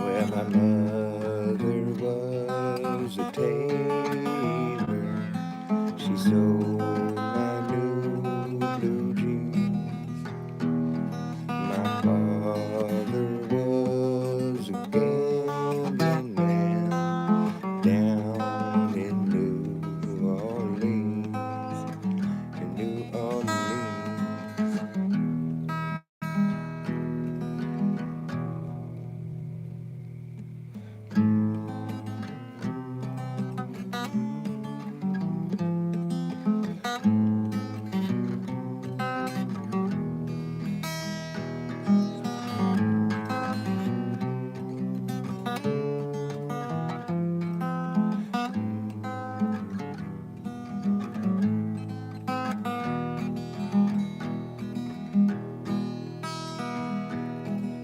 Well, my mother was a tailor. She sewed my new blue jeans. My father was a gambling man down in New Orleans. In New Orleans.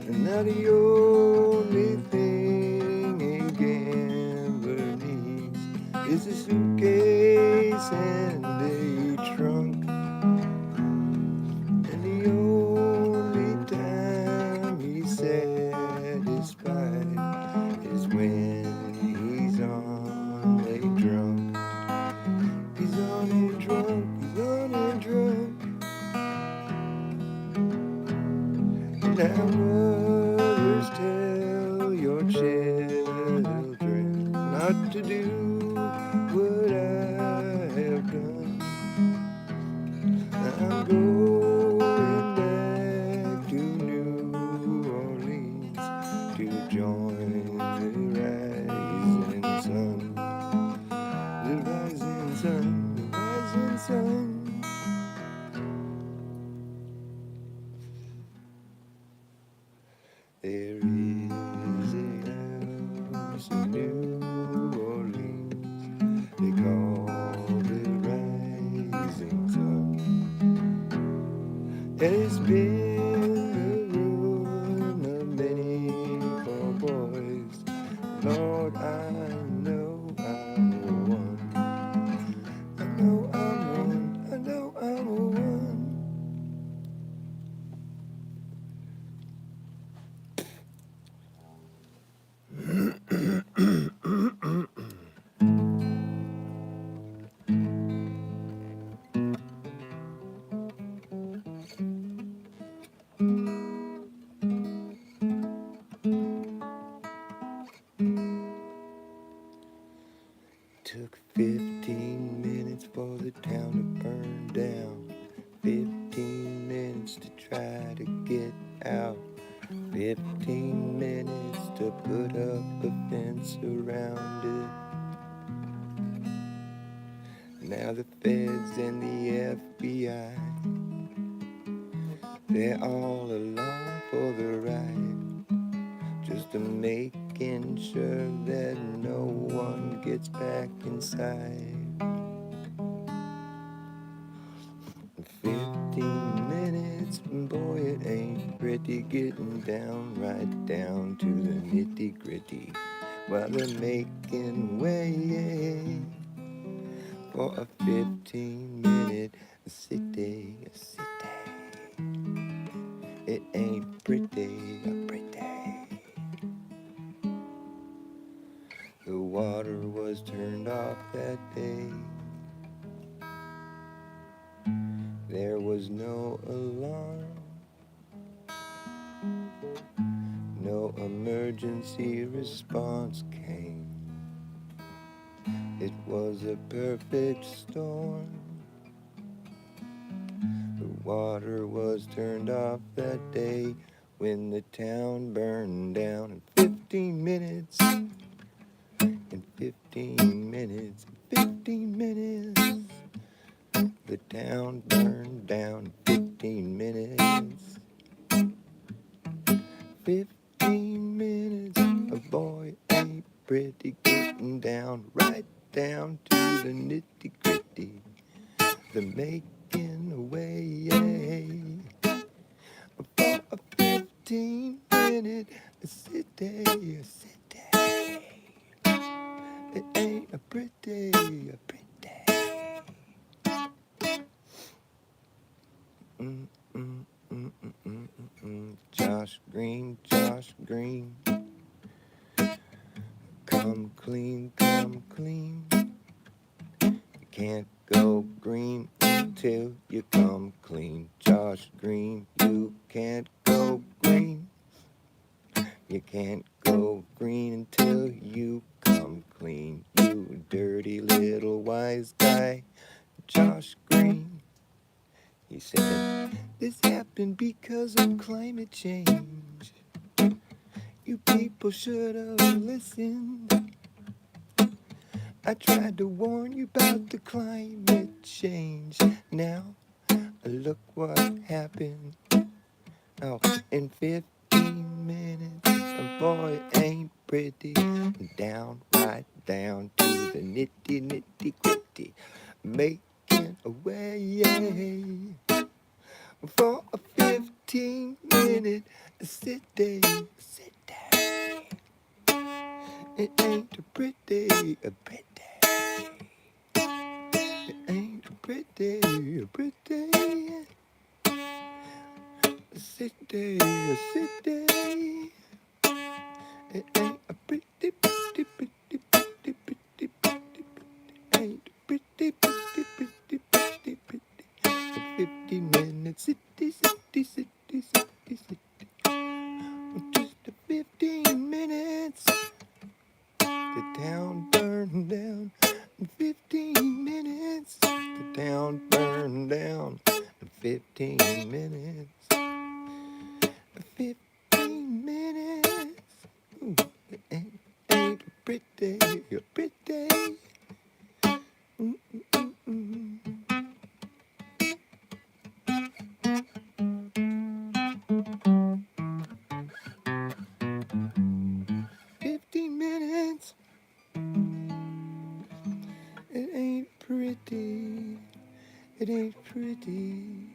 And now the only thing a gambler needs is a suitcase and a trunk. And the only time he's satisfied is when he's on a drunk. He's on a drunk, he's on a drunk. Now mothers tell your children not to do what I have done. I'm going back to New Orleans to join the rising sun. The rising sun, the rising sun. There is a house in New Orleans they call the rising sun. And it's been the ruin of many poor boys. Lord, I know I'm one. I know I'm one. I know I'm one. Took 15 minutes for the town to burn down. 15 minutes to try to get out. 15 minutes to put up a fence around it. Now the feds and the FBI, they're all along for the ride, just to making sure that no one gets back inside. 15 minutes, boy, it ain't pretty, getting down right down to the nitty gritty while they're making way for a 15-minute city, a city. It ain't pretty, pretty. The water was turned off that day. There was no alarm, no emergency response came. It was a perfect storm. The water was turned off that day when the town burned down in 15 minutes. In 15 minutes, 15 minutes. The town burned down in 15 minutes. 15 minutes, a boy ain't pretty, getting down right down to the nitty gritty. The making away for a 15-minute city, a city. It ain't a pretty, a pretty. Josh Green, Josh Green. come clean, come clean. You can't go green until you come clean. Josh Green, you can't go green. You can't go green until you come clean. You dirty little wise guy, Josh Green. He said, this happened because of climate change. You people should have listened. I tried to warn you about the climate change. Now, look what happened. Oh, in 15 minutes, a boy ain't pretty. Down, right down to the nitty, nitty, gritty. Making a way for a 15-minute city. It ain't a pretty, a pretty. It ain't a pretty, a pretty city, a city. It ain't a pretty, pretty, pretty, pretty, pretty, pretty. Ain't a pretty, pretty, pretty, pretty, pretty. A 15-minute city, city, city, city, city. Just a 15 minutes. The town burned down in 15 minutes. The town burned down in 15 minutes. 15 minutes. Ooh, it ain't pretty, pretty. Mm-mm-mm-mm. 15 minutes. It ain't pretty. It ain't pretty.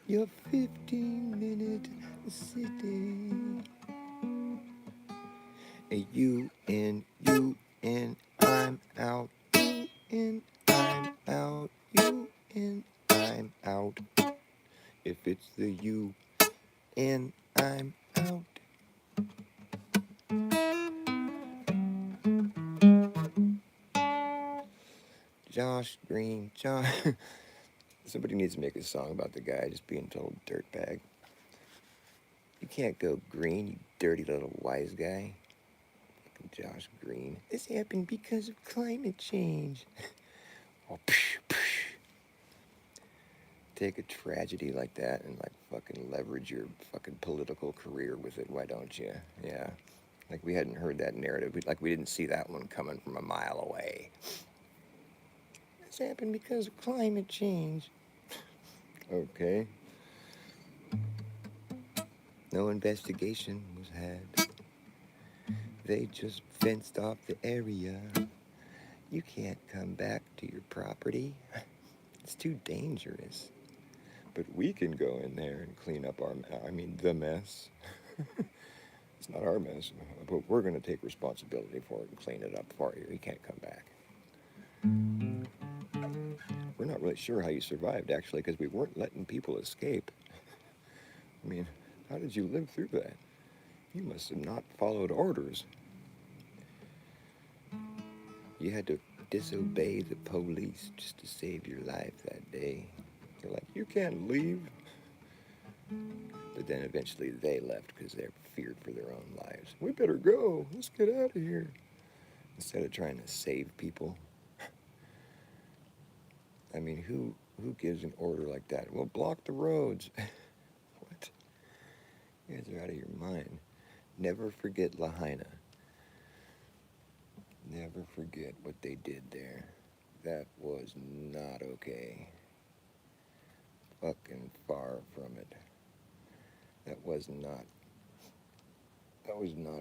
Your 15-minute city. You in, I'm out. You in, I'm out. You in, I'm out. If it's the you in, I'm out. Josh Green, Josh. Somebody needs to make a song about the guy just being told dirtbag. You can't go green, you dirty little wise guy. Fucking Josh Green. This happened because of climate change. Oh, psh, psh. Take a tragedy like that and like fucking leverage your fucking political career with it. Why don't you? Yeah. Like we hadn't heard that narrative. Like we didn't see that one coming from a mile away. This happened because of climate change. Okay. No investigation was had. They just fenced off the area. You can't come back to your property. It's too dangerous. But we can go in there and clean up the mess. It's not our mess, but we're going to take responsibility for it and clean it up for you. You can't come back. We're not really sure how you survived, actually, because we weren't letting people escape. I mean, how did you live through that? You must have not followed orders. You had to disobey the police just to save your life that day. They're like, you can't leave. But then eventually they left because they feared for their own lives. We better go. Let's get out of here. Instead of trying to save people. I mean, who gives an order like that? Well, block the roads. What? You guys are out of your mind. Never forget Lahaina. Never forget what they did there. That was not okay. Fucking far from it. That was not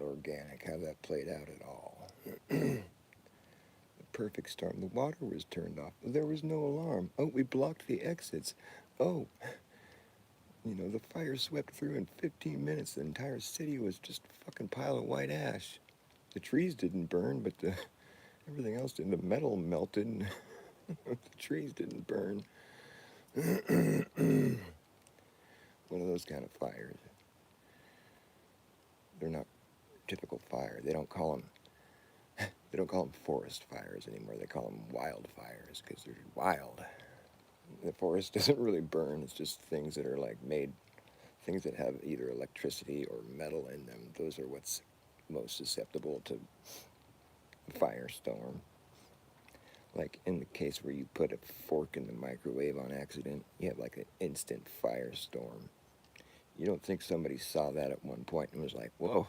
organic how that played out at all. The perfect storm. The water was turned off. There was no alarm. Oh, we blocked the exits. Oh, the fire swept through in 15 minutes. The entire city was just a fucking pile of white ash. The trees didn't burn, but everything else didn't. The metal melted, and the trees didn't burn. One of those kind of fires. They're not typical fire. They don't call them they don't call them forest fires anymore. They call them wildfires because they're wild. The forest doesn't really burn. It's just things that are like made, things that have either electricity or metal in them. Those are what's most susceptible to firestorm. Like in the case where you put a fork in the microwave on accident, you have like an instant firestorm. You don't think somebody saw that at one point and was like, whoa,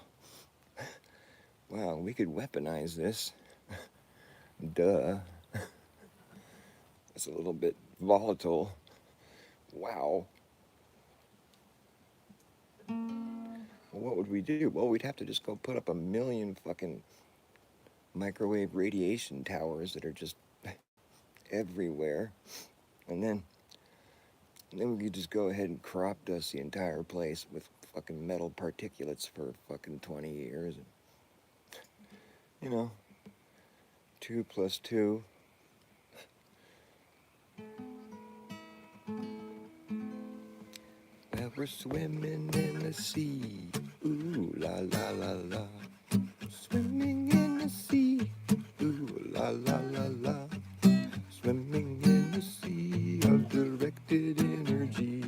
wow, we could weaponize this. Duh. It's a little bit volatile. Wow. Well, what would we do? Well, we'd have to just go put up a million fucking microwave radiation towers that are just everywhere. And then we could just go ahead and crop dust the entire place with fucking metal particulates for fucking 20 years. And, you know, 2 plus 2. Well, we're swimming in the sea. Ooh, la, la, la, la. Swimming in the sea. Ooh, la, la, la, la. Swimming in the sea of directed energy.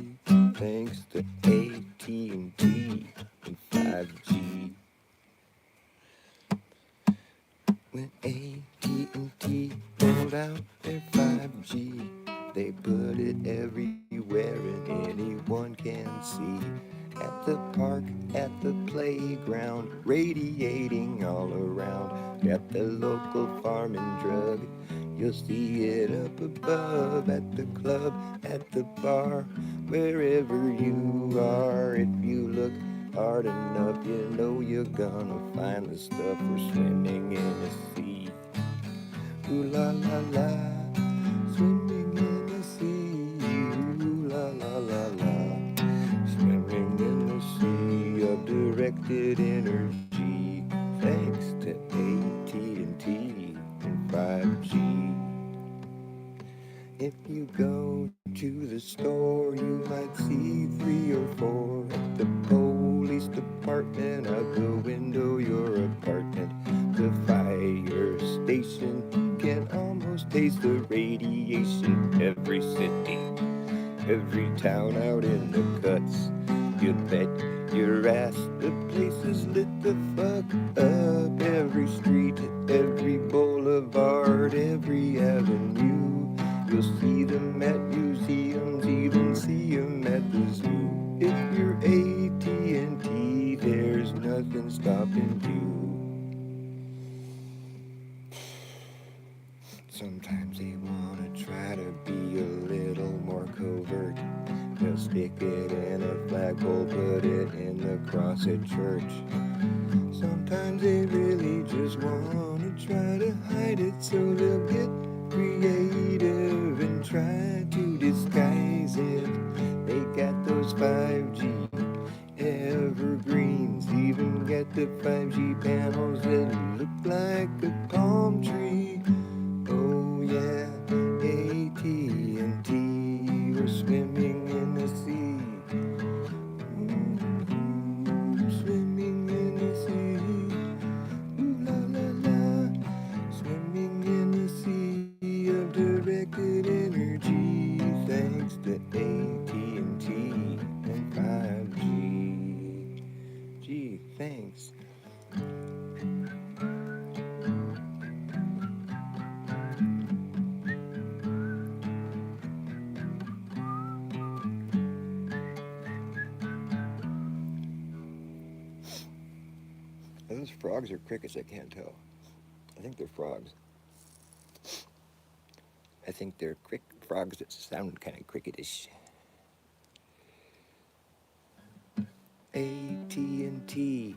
Thanks to AT&T and 5G. When AT&T rolled out their 5G, they put it everywhere and anyone can see. At the park, at the playground, radiating all around. At the local farm and drug, you'll see it up above. At the club, at the bar, wherever you are. If you look hard enough, you know you're gonna find the stuff. We're swimming in the sea. Ooh la la la, swimming in the sea. Ooh la la la la, swimming in the sea of directed energy. Thanks to AT&T and 5G. If you go to the store, you might see 3 or 4 at the police department, out the window your apartment, the fire station. You can almost taste the radiation. Every city, every town out in the cuts, you bet your ass the place is lit the fuck up. Every street, every boulevard, every avenue, you'll see them at museums, even see them at the zoo. If you're AT&T, there's nothing stopping you. Sometimes they wanna try to be a little more covert. They'll stick it in a flagpole, put it in the cross at church. Sometimes they really just wanna try to hide it, so they'll get creative and try to disguise it. They got those 5G evergreens, even got the 5G panels that look like a palm tree. Oh yeah, AT&T, we're swimming in the sea. Swimming in the sea. Ooh la la la, swimming in the sea of directed energy. Thanks to AT&T and 5G. Gee, thanks. Are those frogs or crickets? I can't tell. I think they're frogs. I think they're frogs that sound kind of cricketish. AT&T.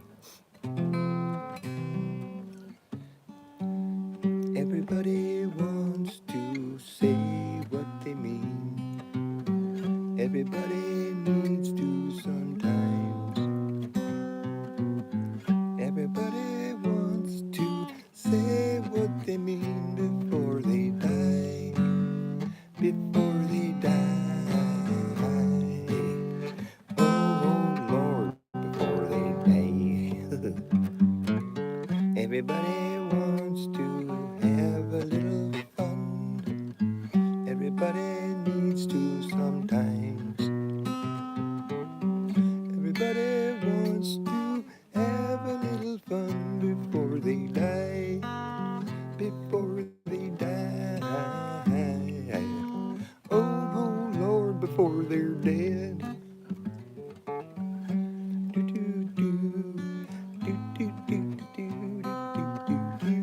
Everybody wants to say what they mean. Everybody needs to sometimes. Everybody wants to say what they mean before they die. Before they die. Oh Lord, before they die. Everybody wants to before they die, before they die. Oh Lord, before they're dead. Do do do do do do do do do do do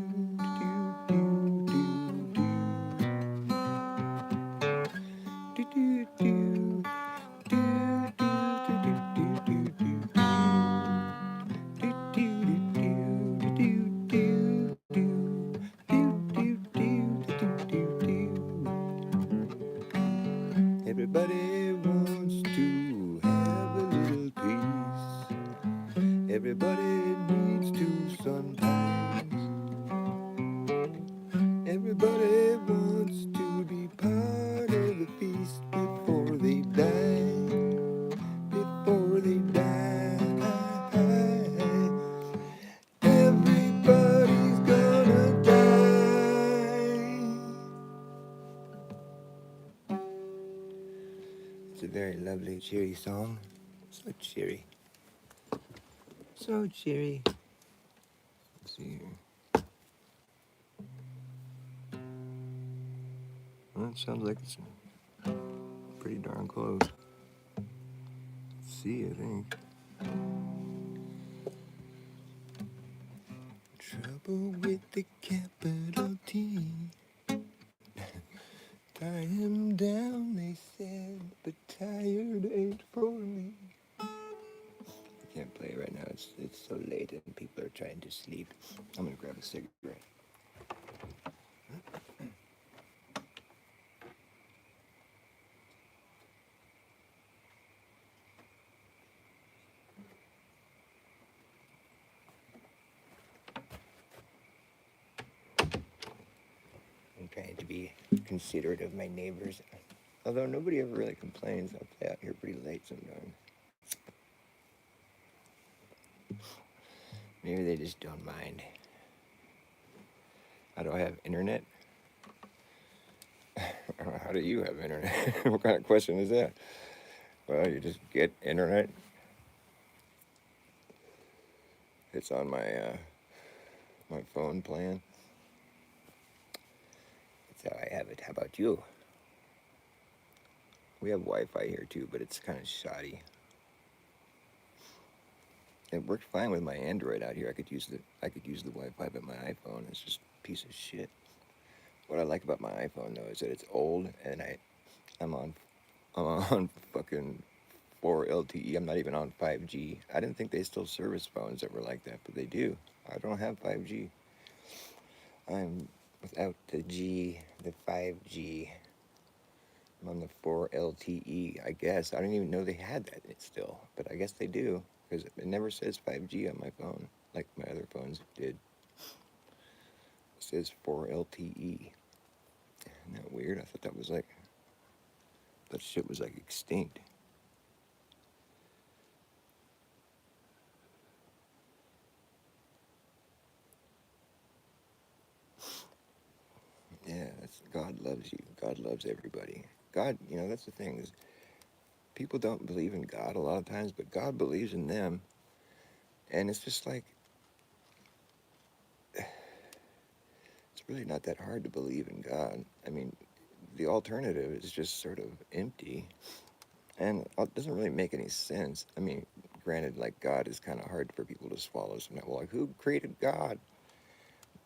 Everybody wants to have a little peace. Everybody needs to sometimes. Everybody wants to be part of the feast before they die. Before they die. Everybody's gonna die. It's a very lovely, cheery song. So cheery. So cheery. Let's see here. Well, it sounds like it's pretty darn close. C, I think. Trouble with the capital T. Tie him down, they said, but tired ain't for me. I can't play right now. It's so late and people are trying to sleep. I'm gonna grab a cigarette. I'm trying to be considerate of my neighbors. Although nobody ever really complains. I'll play out here pretty late sometimes. Maybe they just don't mind. How do I have internet? How do you have internet? What kind of question is that? Well, you just get internet. It's on my phone plan. That's how I have it. How about you? We have Wi-Fi here too, but it's kind of shoddy. It worked fine with my Android out here. I could use the Wi-Fi, but my iPhone is just a piece of shit. What I like about my iPhone though is that it's old and I'm on fucking 4 LTE. I'm not even on 5G. I didn't think they still service phones that were like that, but they do. I don't have 5G. I'm without the 5G. I'm on the 4 LTE, I guess. I didn't even know they had that still, but I guess they do, because it never says 5G on my phone, like my other phones did. It says 4 LTE. Isn't that weird? I thought that shit was like extinct. Yeah, God loves you. God loves everybody. God, that's the thing is people don't believe in God a lot of times, but God believes in them. And it's just like, it's really not that hard to believe in God. I mean, the alternative is just sort of empty. And it doesn't really make any sense. I mean, granted, like God is kind of hard for people to swallow. Sometimes, well, like, who created God?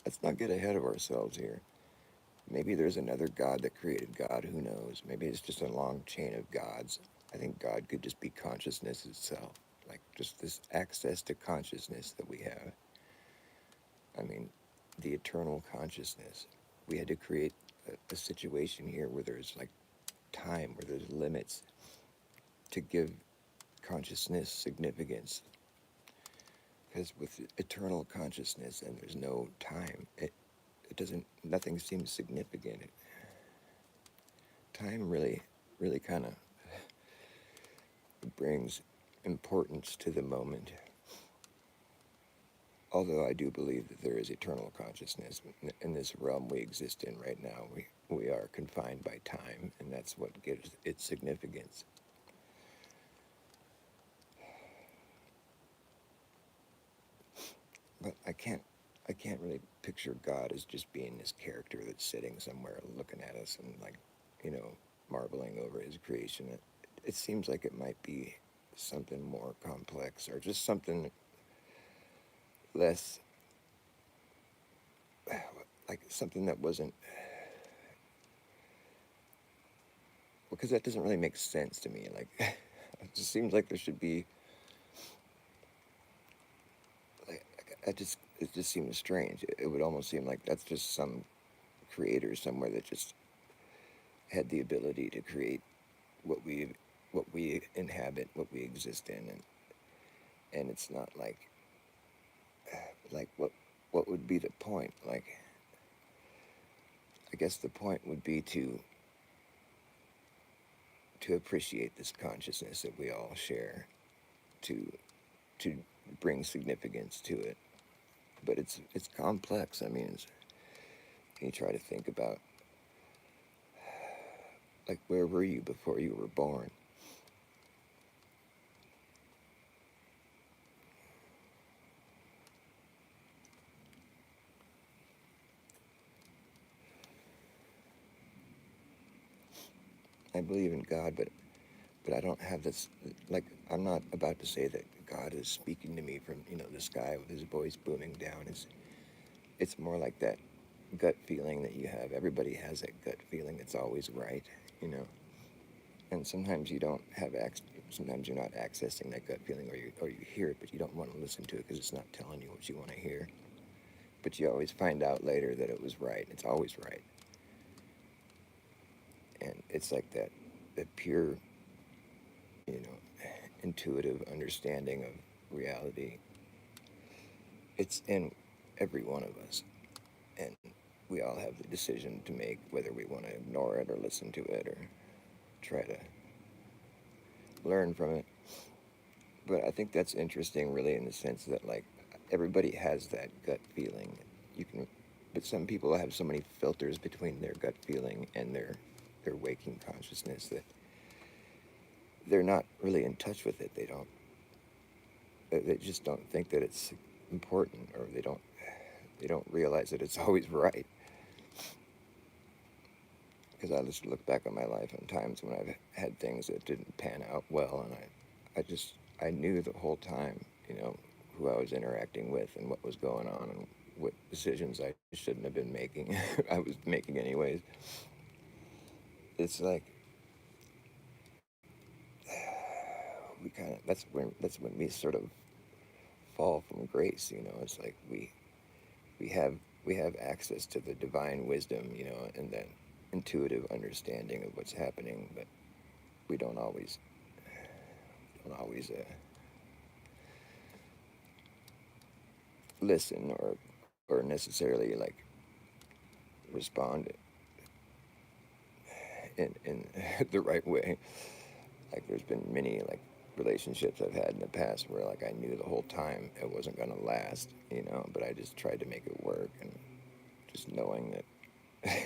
Let's not get ahead of ourselves here. Maybe there's another God that created God. Who knows? Maybe it's just a long chain of gods. I think God could just be consciousness itself, like just this access to consciousness that we have. I mean, the eternal consciousness. We had to create a situation here where there's like time, where there's limits to give consciousness significance. Because with eternal consciousness and there's no time, nothing seems significant. Time really kind of brings importance to the moment. Although I do believe that there is eternal consciousness in this realm we exist in right now. We are confined by time, and that's what gives it significance. But I can't I can't really picture God as just being this character that's sitting somewhere looking at us and like, you know, marveling over his creation. It seems like it might be something more complex or just something less, like something that wasn't, because that doesn't really make sense to me. Like, it just seems like there should be, like, it just seems strange. It would almost seem like that's just some creator somewhere that just had the ability to create what we inhabit, what we exist in, and it's not like what would be the point? Like, I guess the point would be to appreciate this consciousness that we all share, to to bring significance to it. But it's complex. I mean, you try to think about, like, where were you before you were born? I believe in God, but I don't have this, like, I'm not about to say that God is speaking to me from, the sky with his voice booming down. It's more like that gut feeling that you have. Everybody has that gut feeling that's always right, you know. And sometimes you don't have sometimes you're not accessing that gut feeling, or you hear it, but you don't want to listen to it because it's not telling you what you want to hear. But you always find out later that it was right. It's always right. And it's like that pure, intuitive understanding of reality. It's in every one of us. And we all have the decision to make whether we want to ignore it or listen to it or try to learn from it. But I think that's interesting, really, in the sense that, like, everybody has that gut feeling. You can, but some people have so many filters between their gut feeling and their waking consciousness that they're not really in touch with it. They just don't think that it's important, or they don't realize that it's always right. Because I just look back on my life and times when I've had things that didn't pan out well, and I knew the whole time, who I was interacting with and what was going on and what decisions I shouldn't have been making. I was making anyways. It's like we kind of that's when we sort of fall from grace. It's like we have we have access to the divine wisdom, and that intuitive understanding of what's happening, but we don't always listen or necessarily like respond in the right way. Like, there's been many like relationships I've had in the past where, like, I knew the whole time it wasn't going to last, but I just tried to make it work, and just knowing that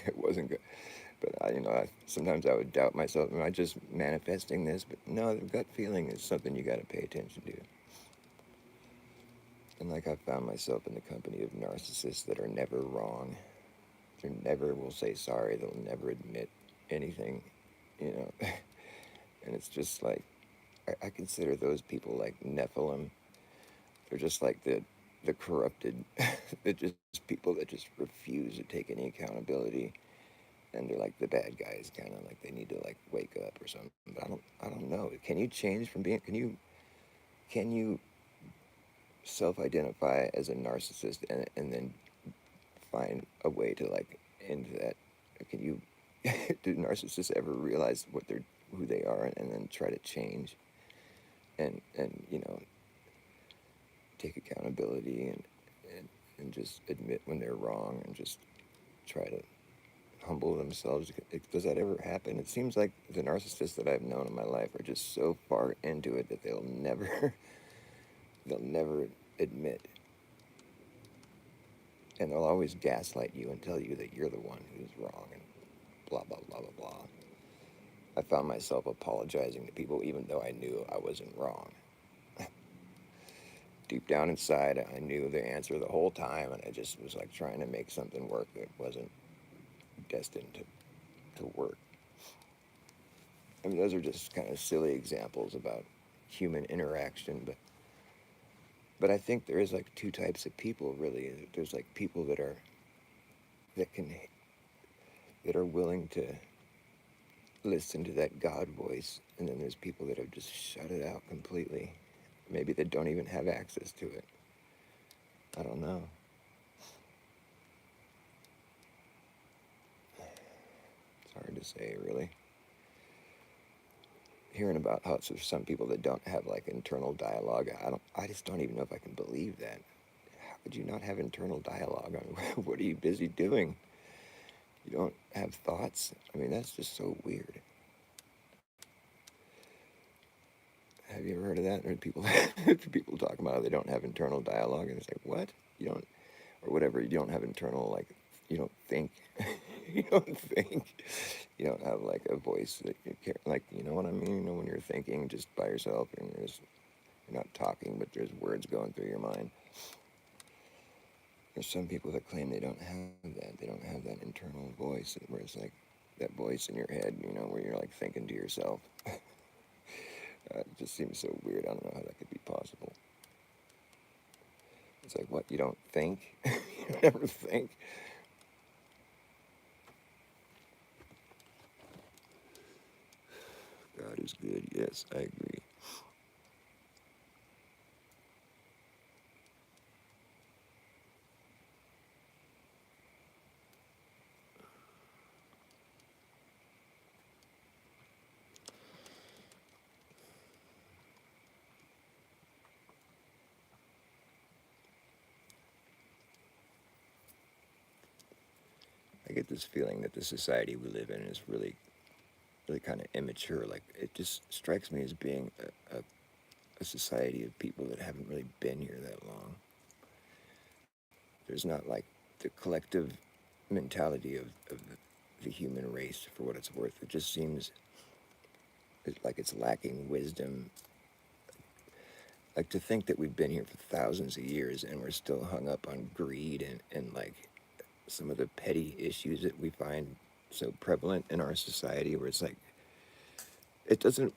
it wasn't good. But sometimes I would doubt myself. Am I just manifesting this? But no, the gut feeling is something you got to pay attention to. And, like, I found myself in the company of narcissists that are never wrong. They never will say sorry. They'll never admit anything, you know. And it's just like, I consider those people like Nephilim. They're just like the corrupted, they're just people that just refuse to take any accountability, and they're like the bad guys, kind of like they need to like wake up or something. But I don't know. Can you change from being? Can you self-identify as a narcissist and then find a way to like end that? Can you? Do narcissists ever realize who they are and then try to change and take accountability and just admit when they're wrong and just try to humble themselves? Does that ever happen? It seems like the narcissists that I've known in my life are just so far into it that they'll never they'll never admit, and they'll always gaslight you and tell you that you're the one who's wrong and blah blah blah blah blah. I found myself apologizing to people even though I knew I wasn't wrong. deep down inside, I knew the answer the whole time, and I just was like trying to make something work that wasn't destined to work. I mean, those are just kind of silly examples about human interaction, but I think there is like two types of people really. There's like people that can that are willing to listen to that God voice, and then there's people that have just shut it out completely. Maybe they don't even have access to it. I don't know. It's hard to say, really. Hearing about how there's some people that don't have like internal dialogue, I just don't even know if I can believe that. How could you not have internal dialogue? I mean, what are you busy doing? You don't have thoughts? I mean, that's just so weird. Have you ever heard of that? Heard people people talking about how they don't have internal dialogue, and it's like, what? You don't, or whatever. You don't have internal, like, you don't think. You don't think. You don't have like a voice that you care. Like, you know what I mean? You know, when you're thinking just by yourself and you're not talking, but there's words going through your mind. There's some people that claim they don't have that. They don't have that internal voice, where it's like that voice in your head, you know, where you're like thinking to yourself. It just seems so weird. I don't know how that could be possible. It's like, what, you don't think? You don't ever think? God is good. Yes, I agree. I get this feeling that the society we live in is really, really kind of immature. Like, it just strikes me as being a society of people that haven't really been here that long. There's not like the collective mentality of the human race, for what it's worth. It just seems like it's lacking wisdom. Like, to think that we've been here for thousands of years and we're still hung up on greed and like some of the petty issues that we find so prevalent in our society, where it's like that doesn't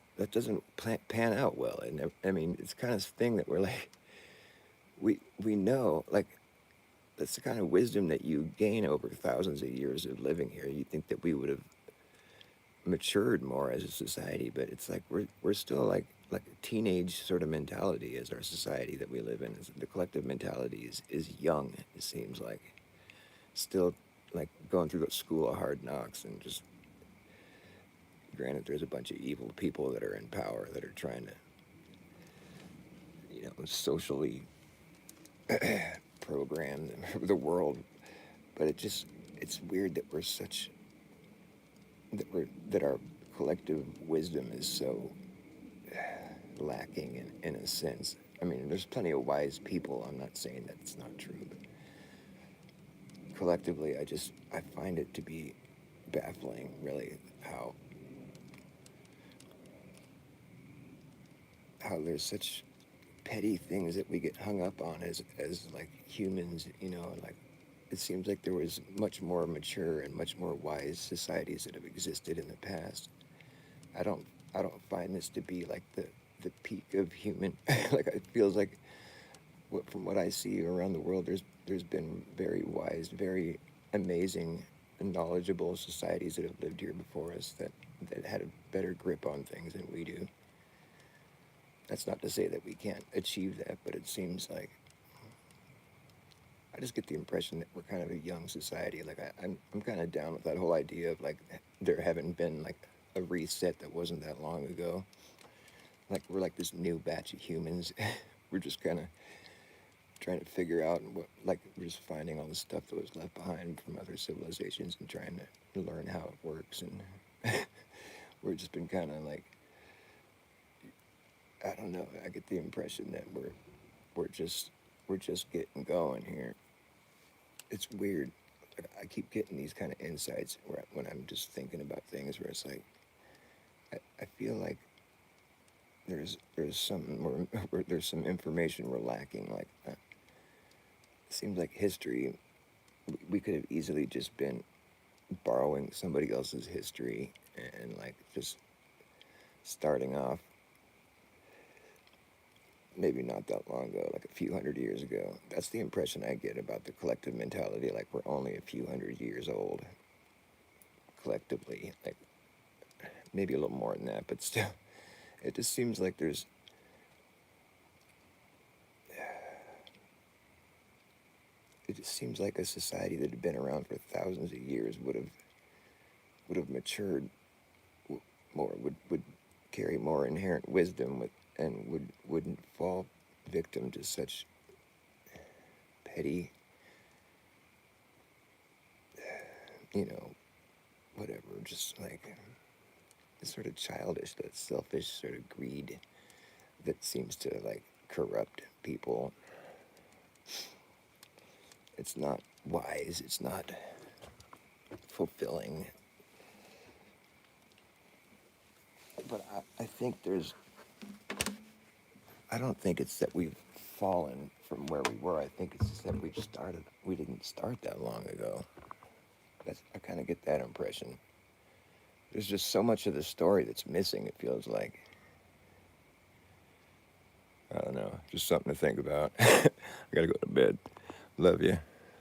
pan out well. And I mean, it's kind of thing that we're like, we know, like, that's the kind of wisdom that you gain over thousands of years of living here. You think that we would have matured more as a society, but it's like we're still like a teenage sort of mentality as our society that we live in. The collective mentality is young. It seems like still like going through the school of hard knocks, and just, granted, there's a bunch of evil people that are in power that are trying to, socially program the world. But it's weird that that our collective wisdom is so lacking in a sense. I mean, there's plenty of wise people. I'm not saying that it's not true, but collectively, I find it to be baffling, really, how there's such petty things that we get hung up on as like humans. Like, it seems like there was much more mature and much more wise societies that have existed in the past. I don't I don't find this to be like the peak of human. Like, it feels like, from what I see around the world, there's been very wise, very amazing, and knowledgeable societies that have lived here before us that had a better grip on things than we do. That's not to say that we can't achieve that, but it seems like I just get the impression that we're kind of a young society. Like, I'm kind of down with that whole idea of like there having been like a reset that wasn't that long ago. Like, we're like this new batch of humans. We're just kind of trying to figure out what, like, we're just finding all the stuff that was left behind from other civilizations and trying to learn how it works. And we've just been kind of like, I don't know. I get the impression that we're just getting going here. It's weird. I keep getting these kind of insights when I'm just thinking about things, where it's like I feel like there's some there's some information we're lacking. Like it seems like history, we could have easily just been borrowing somebody else's history and like just starting off maybe not that long ago, like a few hundred years ago. That's the impression I get about the collective mentality. Like we're only a few hundred years old collectively. Like maybe a little more than that, but still, it just seems like there's. It just seems like a society that had been around for thousands of years would have matured more, would carry more inherent wisdom and wouldn't fall victim to such petty, you know, whatever, just like sort of childish, that selfish sort of greed that seems to like corrupt people. It's not wise, it's not fulfilling. But I think I don't think it's that we've fallen from where we were. I think it's just that we didn't start that long ago. I kind of get that impression. There's just so much of the story that's missing, it feels like. I don't know, just something to think about. I gotta go to bed. Love you.